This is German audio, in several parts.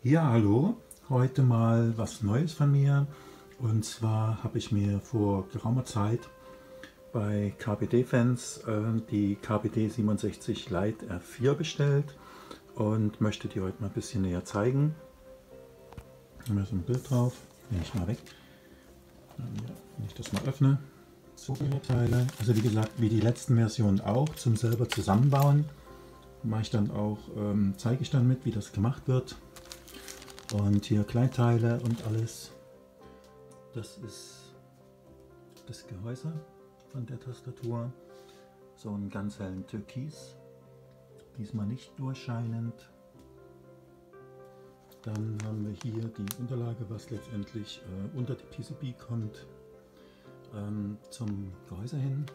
Ja, hallo. Heute mal was Neues von mir. Und zwar habe ich mir vor geraumer Zeit bei KBD-Fans die KBD 67 Lite R4 bestellt und möchte die heute mal ein bisschen näher zeigen. Haben wir so ein Bild drauf. Nehme ich mal weg. Wenn ich das mal öffne. Zubehörteile. Also wie gesagt, wie die letzten Versionen auch, zum selber zusammenbauen. Mache ich dann auch, zeige ich dann mit, wie das gemacht wird. Und hier Kleinteile und alles. Das ist das Gehäuse von der Tastatur. So einen ganz hellen Türkis. Diesmal nicht durchscheinend. Dann haben wir hier die Unterlage, was letztendlich unter die PCB kommt, zum Gehäuse hin.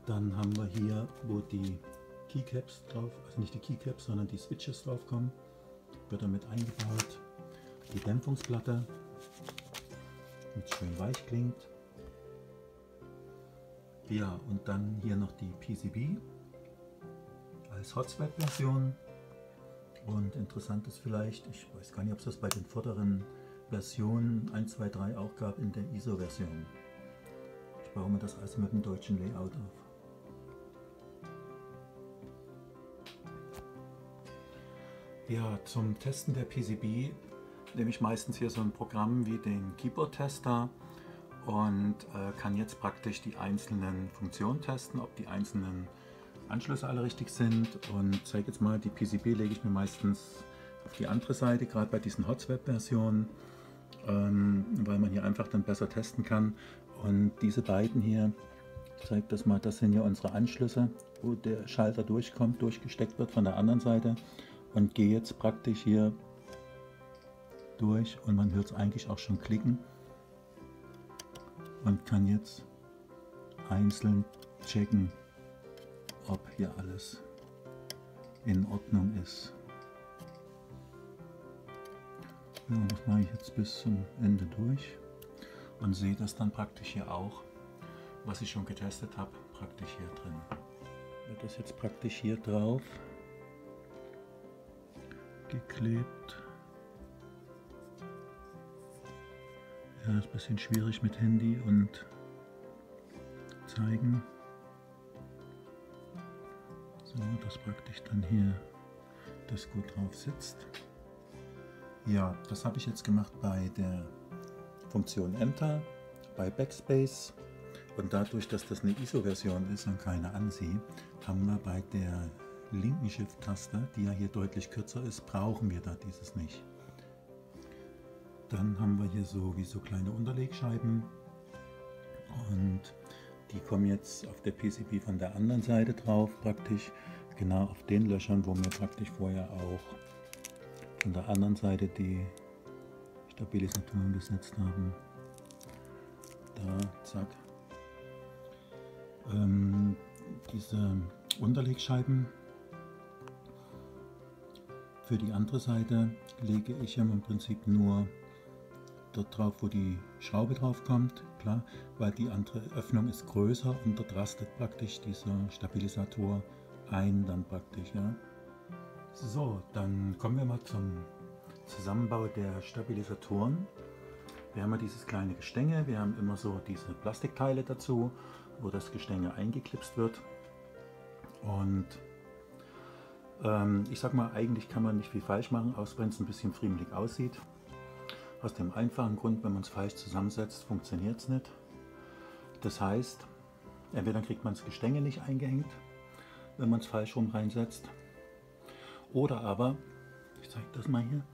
Dann haben wir hier, wo die Keycaps drauf, also nicht die Keycaps, sondern die Switches drauf kommen, wird damit eingebaut. Die Dämpfungsplatte, die schön weich klingt. Ja, und dann hier noch die PCB als Hot-Swap-Version. Und interessant ist vielleicht, ich weiß gar nicht, ob es das bei den vorderen Versionen 1, 2, 3 auch gab in der ISO-Version. Ich baue mir das also mit dem deutschen Layout auf. Ja, zum Testen der PCB nehme ich meistens hier so ein Programm wie den Keyboard-Tester und kann jetzt praktisch die einzelnen Funktionen testen, ob die einzelnen Anschlüsse alle richtig sind, und zeige jetzt mal, die PCB lege ich mir meistens auf die andere Seite, gerade bei diesen Hot-Swap-Versionen, weil man hier einfach dann besser testen kann. Und diese beiden hier, ich zeige das mal, das sind ja unsere Anschlüsse, wo der Schalter durchkommt, durchgesteckt wird von der anderen Seite, und gehe jetzt praktisch hier durch und man hört es eigentlich auch schon klicken und kann jetzt einzeln checken, ob hier alles in Ordnung ist. Ja, das mache ich jetzt bis zum Ende durch und sehe das dann praktisch hier auch, was ich schon getestet habe, praktisch hier drin. Wird das jetzt praktisch hier drauf geklebt. Ja, ist ein bisschen schwierig mit Handy und zeigen. So, dass praktisch dann hier das gut drauf sitzt. Ja, das habe ich jetzt gemacht bei der Funktion Enter, bei Backspace, und dadurch, dass das eine ISO-Version ist und keine ANSI, haben wir bei der linken Shift-Taste, die ja hier deutlich kürzer ist, brauchen wir da dieses nicht. Dann haben wir hier so wie so kleine Unterlegscheiben, und die kommen jetzt auf der PCB von der anderen Seite drauf, praktisch genau auf den Löchern, wo wir praktisch vorher auch von der anderen Seite die Stabilisatoren gesetzt haben. Da, zack. Diese Unterlegscheiben für die andere Seite lege ich im Prinzip nur dort drauf, wo die Schraube drauf kommt, klar, weil die andere Öffnung ist größer und dort rastet praktisch dieser Stabilisator ein, dann praktisch, ja. So, dann kommen wir mal zum Zusammenbau der Stabilisatoren. Wir haben ja dieses kleine Gestänge, wir haben immer so diese Plastikteile dazu, wo das Gestänge eingeklipst wird. Und ich sag mal, eigentlich kann man nicht viel falsch machen, außer wenn es ein bisschen friemelig aussieht. Aus dem einfachen Grund, wenn man es falsch zusammensetzt, funktioniert es nicht. Das heißt, entweder kriegt man das Gestänge nicht eingehängt, wenn man es falsch rum reinsetzt, oder aber, ich zeige das mal hier,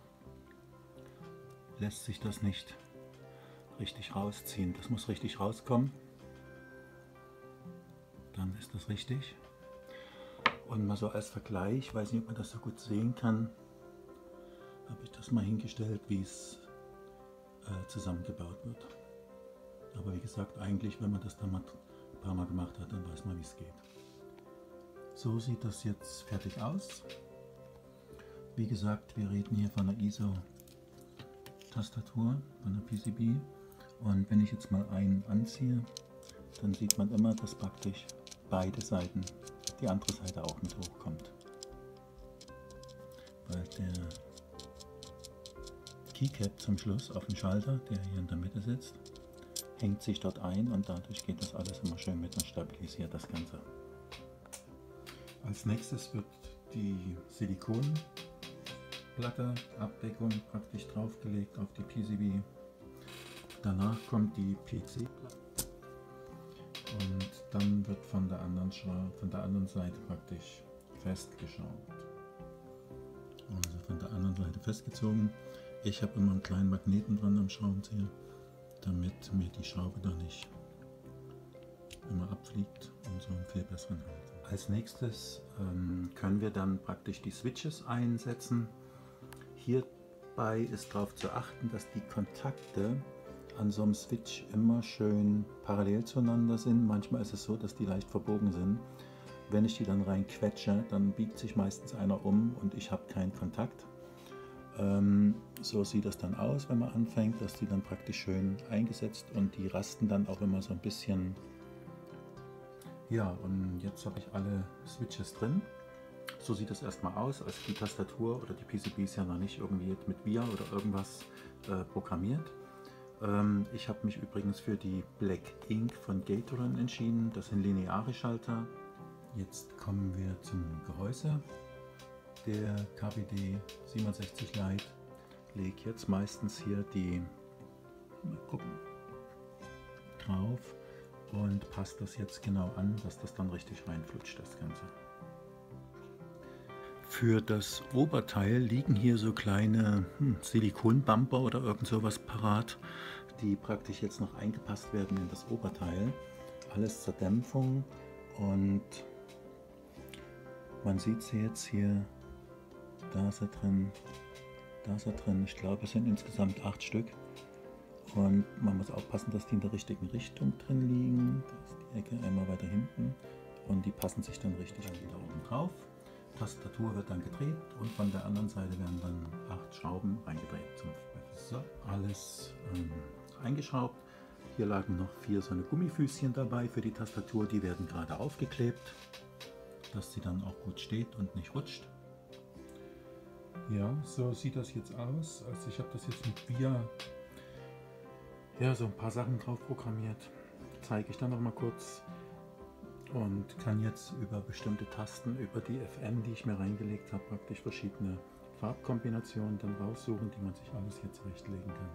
lässt sich das nicht richtig rausziehen. Das muss richtig rauskommen. Dann ist das richtig. Und mal so als Vergleich, weiß nicht, ob man das so gut sehen kann, habe ich das mal hingestellt, wie es zusammengebaut wird. Aber wie gesagt, eigentlich, wenn man das dann mal ein paar Mal gemacht hat, dann weiß man, wie es geht. So sieht das jetzt fertig aus. Wie gesagt, wir reden hier von der ISO-Tastatur, von der PCB. Und wenn ich jetzt mal einen anziehe, dann sieht man immer, dass praktisch beide Seiten, die andere Seite auch mit hochkommt. Weil der Keycap zum Schluss auf den Schalter, der hier in der Mitte sitzt, hängt sich dort ein und dadurch geht das alles immer schön mit und stabilisiert das Ganze. Als nächstes wird die Silikonplatte, Abdeckung praktisch draufgelegt auf die PCB. Danach kommt die PC-Platte und dann wird von der anderen Seite praktisch festgeschraubt. Also von der anderen Seite festgezogen. Ich habe immer einen kleinen Magneten dran am Schraubenzieher, damit mir die Schraube da nicht immer abfliegt und so einen viel besseren Halt. Als nächstes können wir dann praktisch die Switches einsetzen. Hierbei ist darauf zu achten, dass die Kontakte an so einem Switch immer schön parallel zueinander sind. Manchmal ist es so, dass die leicht verbogen sind. Wenn ich die dann rein quetsche, dann biegt sich meistens einer um und ich habe keinen Kontakt. So sieht das dann aus, wenn man anfängt, dass die dann praktisch schön eingesetzt und die rasten dann auch immer so ein bisschen. Ja, und jetzt habe ich alle Switches drin. So sieht das erstmal aus. Also die Tastatur oder die PCB ist ja noch nicht irgendwie mit VIA oder irgendwas programmiert. Ich habe mich übrigens für die Black Ink von Gateron entschieden. Das sind lineare Schalter. Jetzt kommen wir zum Gehäuse der KBD 67 Lite. Lege jetzt meistens hier die, mal gucken, drauf und passe das jetzt genau an, dass das dann richtig reinflutscht, das Ganze. Für das Oberteil liegen hier so kleine Silikonbumper oder irgend sowas parat, die praktisch jetzt noch eingepasst werden in das Oberteil. Alles zur Dämpfung und man sieht sie jetzt hier, da ist er drin, da ist er drin. Ich glaube, es sind insgesamt 8 Stück. Und man muss aufpassen, dass die in der richtigen Richtung drin liegen. Da ist die Ecke einmal weiter hinten und die passen sich dann richtig wieder oben drauf. Tastatur wird dann gedreht und von der anderen Seite werden dann 8 Schrauben reingedreht. So, alles eingeschraubt. Hier lagen noch 4 so eine Gummifüßchen dabei für die Tastatur. Die werden gerade aufgeklebt, dass sie dann auch gut steht und nicht rutscht. Ja, so sieht das jetzt aus. Also ich habe das jetzt mit VIA, ja, so ein paar Sachen drauf programmiert. Zeige ich dann noch mal kurz und kann jetzt über bestimmte Tasten, über die FM, die ich mir reingelegt habe, praktisch verschiedene Farbkombinationen dann raussuchen, die man sich alles hier zurechtlegen kann.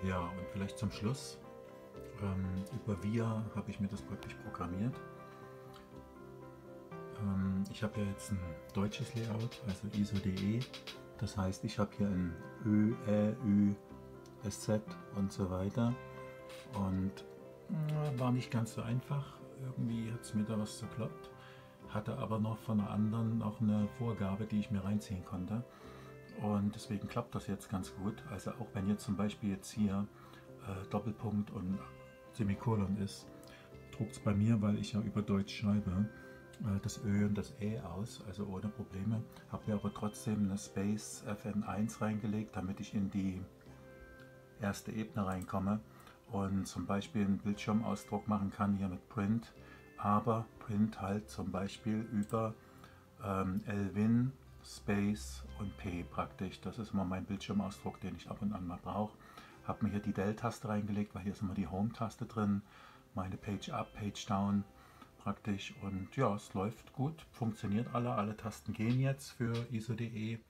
Ja, und vielleicht zum Schluss, über VIA habe ich mir das praktisch programmiert. Ich habe ja jetzt ein deutsches Layout, also ISO.de. Das heißt, ich habe hier ein Ö, Ä, Ü, SZ und so weiter. Und war nicht ganz so einfach. Irgendwie hat es mir da was geklappt. Hatte aber noch von einer anderen noch eine Vorgabe, die ich mir reinziehen konnte. Und deswegen klappt das jetzt ganz gut. Also auch wenn jetzt zum Beispiel jetzt hier Doppelpunkt und Semikolon ist, druckt es bei mir, weil ich ja über Deutsch schreibe, das Ö und das Ä aus, also ohne Probleme. Habe mir aber trotzdem eine Space FN1 reingelegt, damit ich in die erste Ebene reinkomme und zum Beispiel einen Bildschirmausdruck machen kann hier mit Print, aber Print halt zum Beispiel über Lwin, Space und P praktisch. Das ist immer mein Bildschirmausdruck, den ich ab und an mal brauche. Habe mir hier die Del-Taste reingelegt, weil hier ist immer die Home-Taste drin. Meine Page Up, Page Down praktisch. Und ja, es läuft gut, funktioniert alle Tasten gehen jetzt für ISO.de.